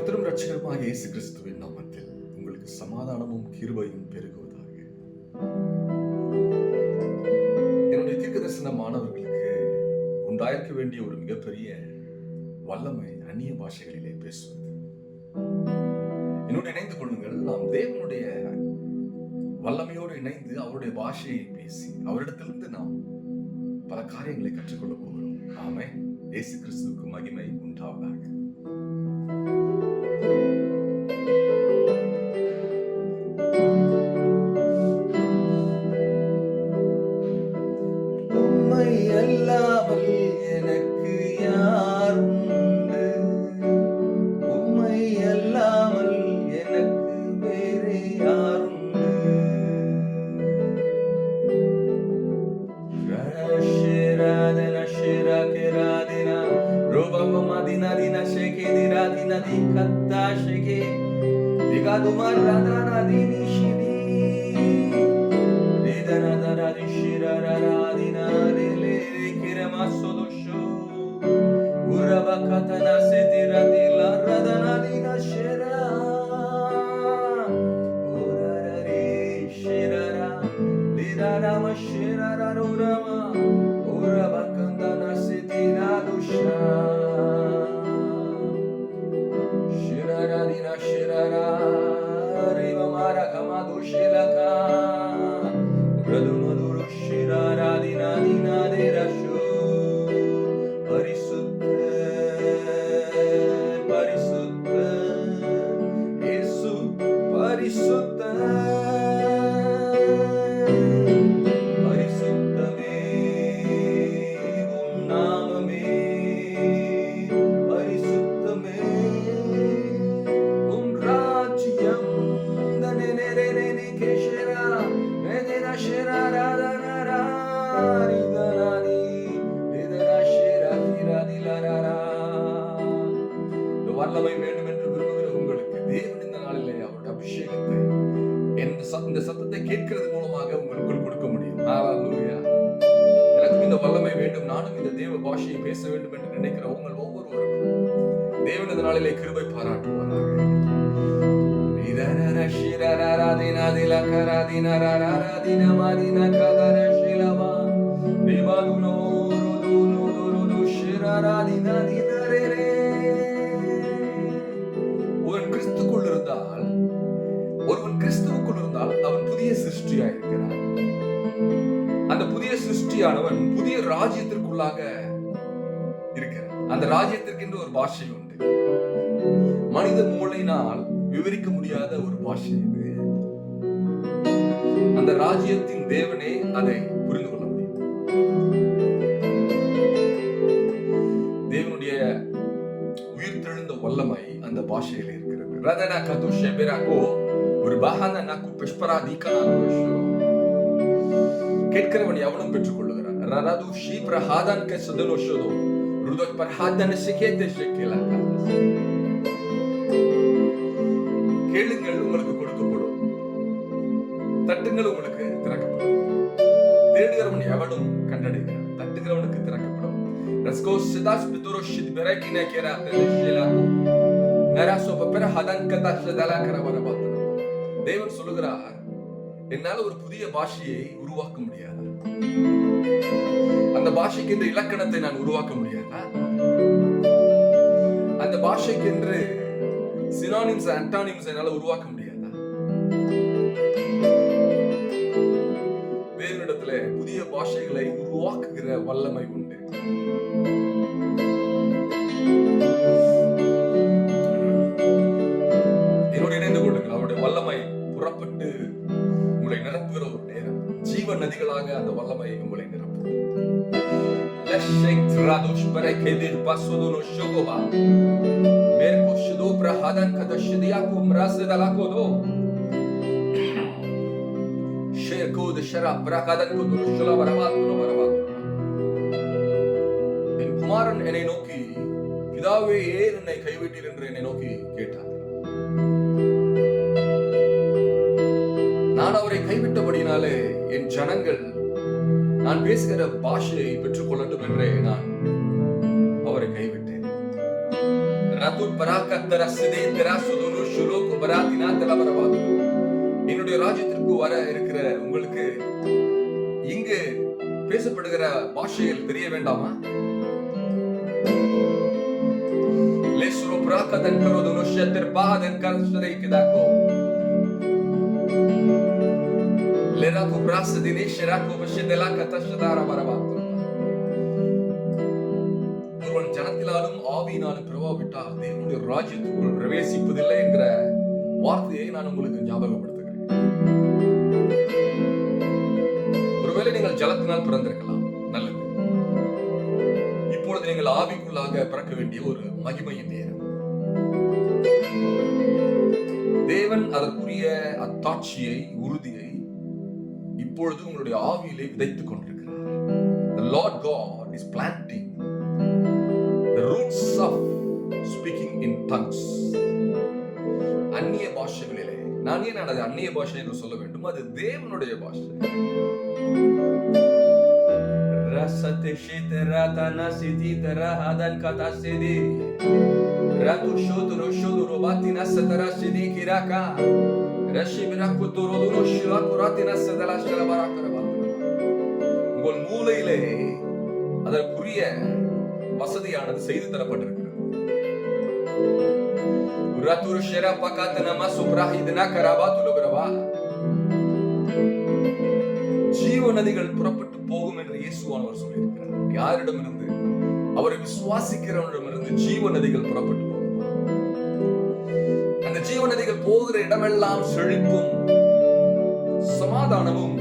கர்த்தரும் இரட்சகருமாகிய இயேசு கிறிஸ்துவின் நாமத்தில் உங்களுக்கு சமாதானமும் கிருபையும் பெருகுவதாக. என்னுடைய தீர்க்கதரிசன மாணவர்களுக்கு உண்டாயிருக்க வேண்டிய ஒரு மிகப்பெரிய வல்லமை அந்நிய பாஷைகளிலே பேசுவது. என்னோடு இணைந்து கொள்ளுங்கள். நாம் தேவனுடைய வல்லமையோடு இணைந்து அவருடைய பாஷையை பேசி அவரிடத்திலிருந்து நாம் பல காரியங்களை கற்றுக்கொள்ள போகிறோம். ஆமென். இயேசு கிறிஸ்துவுக்கு மகிமை உண்டாவதாக. உம்மை அல்லாமல் எனக்கு யார் உண்டு? உம்மை அல்லாமல் எனக்கு வேறு யார் உண்டு? ரஷிராதன ஷிராகிராதினா ரோபமதினா தினா ஷேகேதிரா தினா திகத்தா ஷேகே திகாதுமராதனா தினி ஷிதி ரிதனதரா ஷிராராதினா ரிலே கிரமாசோதோஷோ உரபகதனா செதிரா திலா ரதனா தினா ஷிரா உரரே ஷிராரா லிராராம ஷிராரா ரோராமா உரபகந்தனா செதிரா துஷா ஷிராரா தினா ஷிராரா ரிவமாரா கமாது ஷிலகா ரதுனதுரு ஷிராரா தினா தினா தேரஷோ பரிசுத்த பரிசுத்த இயேசு பரிசுத்த பரிசுத்தமே உம் நாமமே பரிசுத்தமே உம் ராஜ்யம் தனெனெனெனெ கேஷரா மேதனா ஷிராராதனரா ரிதனானி ரிதனா ஷிரா கிராதிலரா. இந்த வல்லமை வேண்டும் என்று விரும்புகிற உங்களுக்கு தேவன் இந்த நாளிலே அவருடைய அபிஷேகத்தை இந்த சத்தத்தை கேட்கிறது மூலமாக உங்களுக்குள் கொடுக்க முடியும். ஹல்லேலூயா. எனக்கும் இந்த வல்லமை வேண்டும், நானும் இந்த தேவ பாஷையை பேச வேண்டும் என்று நினைக்கிற உங்கள் ஒவ்வொருவருக்கும் தேவன் இந்த நாளிலே கிருபை பாராட்டுவாராக. ரிதனர ஷிரரரா தினா திலகரா தினரரா தினா மரினா கதர ஷிலமா ரிவாதுனோ ரோதுனோ ரோது ஷிரரா தினா தினரரே. ஒருவன் கிறிஸ்துவுக்குள் இருந்தால் அவன் புதிய சிருஷ்டியாய் இருக்கிறான். அந்த புதிய சிருஷ்டியானவன் புதிய ராஜ்யத்திற்குள்ளாக இருக்கிறான். அந்த ராஜ்யத்திற்கு ஒரு பாஷை உண்டு. மனித மூளையினால் விவரிக்க முடியாத ஒரு பாஷை இது. அந்த ராஜ்யத்தின் தேவனே அதை புரிந்து கொள்ள முடியும். தேவனுடைய உயிர்த்தெழுந்த வல்லமை அந்த பாஷையில் இருக்கிறது. ரதனா கதுஷே பெராகோ ஒரு பஹானா நாக்கு புஷ்பராதிகனா கோஷோ. கேட்கிறவன் எவனும் பெற்றுக் கொள்ளுகிறான். ரரது ஷீ பிரஹாதன் கே சதனோஷதோ ருதோக் பிரஹாதன் சிகேதே ஷேகேலகா. கேளுங்கள், உங்களுக்கு கொடுக்கப்படும். தட்டுங்கள், உங்களுக்கு திறக்கப்படும். தேடுகிறவன் எவனும் கண்டடைகிறான். தட்டுகிறவனுக்கு திறக்கப்படும். ரஸ்கோ சிதாஸ் பிதுரோஷித் பெரகினா கேராதே ஷேலாகோ நராசோ பிரஹாதன் கதா ஷதலா கரவரபாத். தேவன் சொல்லுகிறார், என்னால ஒரு புதிய பாஷையை உருவாக்க முடியாதா? அந்த பாஷைக்கு என்று இலக்கணத்தை நான் உருவாக்க முடியாதா? அந்த பாஷைக்கு என்று சினானிம்ஸ் ஆன்டானிம்ஸ் என்னால உருவாக்க முடியாதா? தேவனிடத்துல புதிய பாஷைகளை உருவாக்குகிற வல்லமை உண்டு. என்னோடு இணைந்து கொள்ளுங்கள். அவருடைய வல்லமை புறப்பட்டு உங்களை நிரப்புகிற ஒரு நேரம். ஜீவ நதிகளாக அந்த வல்லமை உங்களை நிரப்பும். என் குமாரன் என்னை நோக்கி, பிதாவே ஏன் என்னை கைவிட்டீர் என்று என்னை நோக்கி கேட்டார். நான் அவரை கைவிட்டபடினாலே என் ஜனங்கள் நான் பேசுகிற பாஷையை பெற்றுக் கொள்ளட்டும் என்றே நான் அவரை கைவிட்டேன். Ratul parakatara sede terasu donu shuroko baratina telabaravat. என்னுடைய ராஜ்யத்திற்கு வர இருக்கிற உங்களுக்கு இங்கு பேசப்படுகிற பாஷைகள் தெரிய வேண்டாமா? Lesuro prakadan karodonu sheter baden kalshrei kedako. Lerato brasa dine sherako bashedela katashadara baravat. ஒருவன் ஜனத்தினாலும் ஆவியினாலும் பிறவாவிட்டால் தேவனுடைய ராஜ்யத்துக்குள் பிரவேசிப்பதில்லை என்கிற வார்த்தையை நான் உங்களுக்கு ஞாபகப்படுத்துகிறேன். ஒருவேளை நீங்கள் ஜலத்தினால் பிறந்திருக்கலாம், நல்லது. இப்பொழுது நீங்கள் ஆவிக்குள்ளாக பிறக்க வேண்டிய ஒரு மகிமையின் நேரம். தேவன் அதற்குரிய அத்தாட்சியை, உறுதியை இப்பொழுது உங்களுடைய ஆவியிலே விதைத்துக் கொண்டிருக்கிறார். The Lord God is planting the roots of speaking in tongues. அந்நிய பாஷைகளிலே, நான் ஏன் அது அந்நிய பாஷை என்று சொல்ல வேண்டும்? அது தேவனுடைய பாஷை. ரசதே ஷேதராதனா சிதிதரா ஹதன் கதாசிதி ரது ஷோதுரு ஷோதுரு பாத்தினா சதரா சிதி கிராகா ரஷிபிராக்கு துரோதுரு ஷிவாகுராத்தினா சதலா ஷலபராகரபாத்ரா. உங்கள் மூளையிலே அதற்குரிய வசதியானது செய்து தரப்பட்டிருக்கிறது. ஜீவ நதிகள் புறப்பட்டு போகும் என்று இயேசுவானவர் சொல்லியிருக்கிறார். யாரிடமிருந்து? அவரை விசுவாசிக்கிறவரிடமிருந்து ஜீவ நதிகள் புறப்பட்டு போகும். அந்த ஜீவ நதிகள் போகிற இடமெல்லாம் செழிப்பும் சமாதானமும்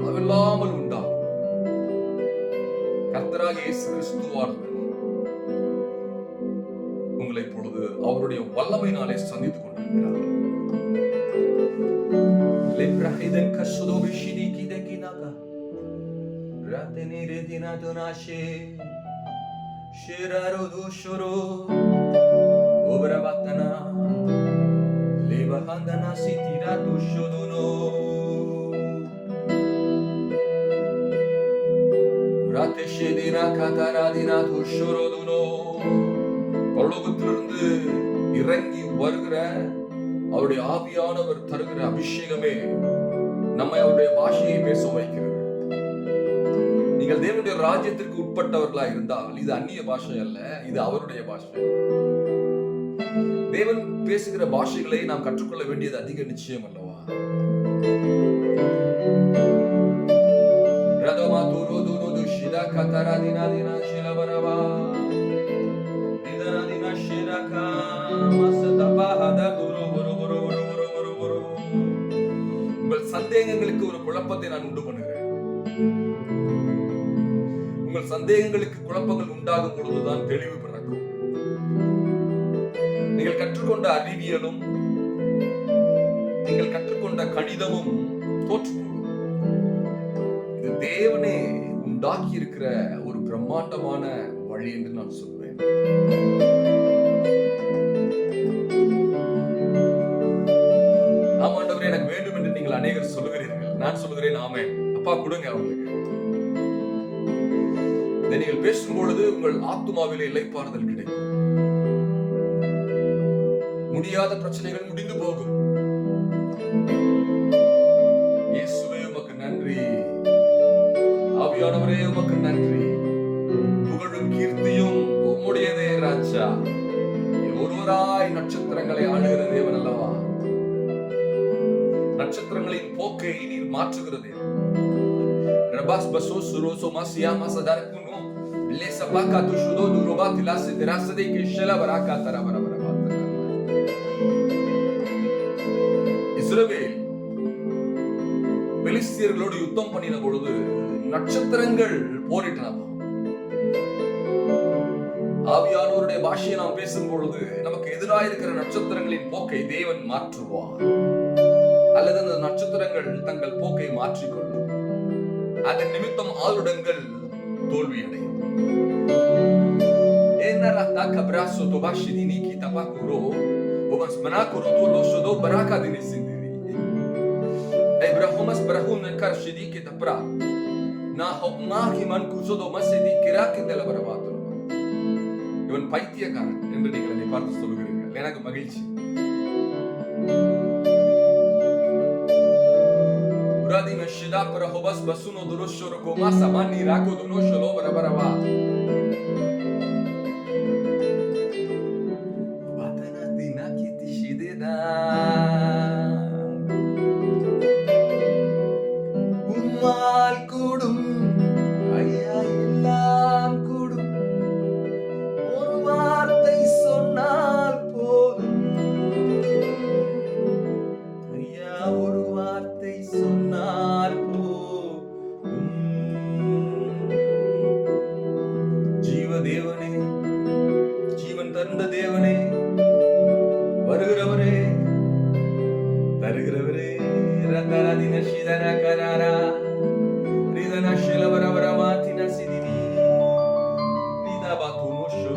அளவில்லாமல் உண்டாகும். கர்த்தராகிய இயேசு கிறிஸ்துவானவர் உங்களை இப்பொழுது அவருடைய வல்லமையினாலே சந்தித்துக் கொண்டிருக்கிறார். பரலோகத்திலிருந்து இறங்கி வருகிற அவருடைய ஆவியானவர் தருகிற அபிஷேகமே நம்மை அவருடைய பாஷையை பேச வைக்கிறது. நீங்கள் தேவனுடைய ராஜ்யத்திற்கு உட்பட்டவர்களா இருந்தால் இது அந்நிய பாஷை அல்ல, இது அவருடைய பாஷை. தேவன் பேசுகிற பாஷைகளை நாம் கற்றுக்கொள்ள வேண்டியது அதிக நிச்சயம் அல்லவா? உங்கள் சந்தேகங்களுக்கு ஒரு குழப்பத்தை நான் உண்டு பண்ணுகிறேன். உங்கள் சந்தேகங்களுக்கு குழப்பங்கள் உண்டாகும் பொழுதுதான் தெளிவு பிறக்கும். நீங்கள் கற்றுக்கொண்ட அறிவியலும் நீங்கள் கற்றுக்கொண்ட கணிதமும் தோற்று போகும். இது தேவனே உண்டாக்கி இருக்கிற ஒரு பிரம்மாண்டமான வழி என்று நான் சொல்வேன். ஆமாண்டவரே எனக்கு வேண்டும் என்று நீங்கள் அநேகர் சொல்லுகிறீர்கள். நான் சொல்லுகிறேன் ஆமென். அப்பா கொடுங்க அவங்களுக்கு. நீங்கள் பேசும் பொழுது உங்கள் ஆத்துமாவிலே இளைப்பாறுதல் கிடைக்கும். முடியாத பிரச்சனைகள் முடிந்து போகும். இயேசுவே உமக்கு நன்றி, ஆவியானவரே உமக்கு நன்றி. புகழும் கீர்த்தியும் உம்முடையதே ராஜா. ஒருவராய் நட்சத்திரங்களை ஆளுகிற தேவன் அல்லவா? நட்சத்திரங்களின் போக்கை நீர் மாற்றுகிற தேவன். ரபாஸ் பசோ சுரோசோ மாசியா மாசதாரகுனோ லேசபாகா துஷுதோ துரோபாத் லாசே தெராசதே கேஷல பராகா தரபரபரபாத். இஸ்ரவேல் பெலிஸ்தியர்களோடு யுத்தம் பண்ணின பொழுது நட்சத்திரங்கள் போரிட்டனவா? ஆவியானவருடைய பாஷையை நாம் பேசும் பொழுது நமக்கு எதிராக இருக்கிற நட்சத்திரங்களின் போக்கை தேவன் மாற்றுவார், அல்லது அந்த நட்சத்திரங்கள் தங்கள் போக்கை மாற்றிக்கொள்ளும். அதன் நிமித்தம் ஆளுடங்கள் தோல்வியடையும். இவன் பைத்தியக்காரன் என்று நீங்கள் என்னை பார்த்து சொல்லுகிறீர்கள். எனக்கு மகிழ்ச்சி. Uradi meshida para hobas basuno donoshoro komasa mani rako donosholo barabaraba. Vatana dinakiti shidena. Ummal kudum ayya ellam kudum. ஒரு வார்த்தை சொன்னால் போதும் ஐயா, ஒரு வார்த்தை சொன்னால் போதும். ஜீவ தேவனே, ஜீவன் தந்த தேவனே, வருகிறவரே, தருகிறவரே, ரந்தரதின சிதன கராரா ரிதன ஷிலவரவர மாத்தின சிதினி ரிதா பாத்துனோஷோ.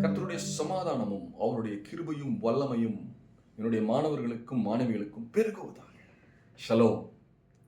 கர்த்தருடைய சமாதானமும் அவருடைய கிருபையும் வல்லமையும் என்னுடைய மாணவர்களுக்கும் மாணவிகளுக்கும் பெருகுவதாக. ஷலோம்.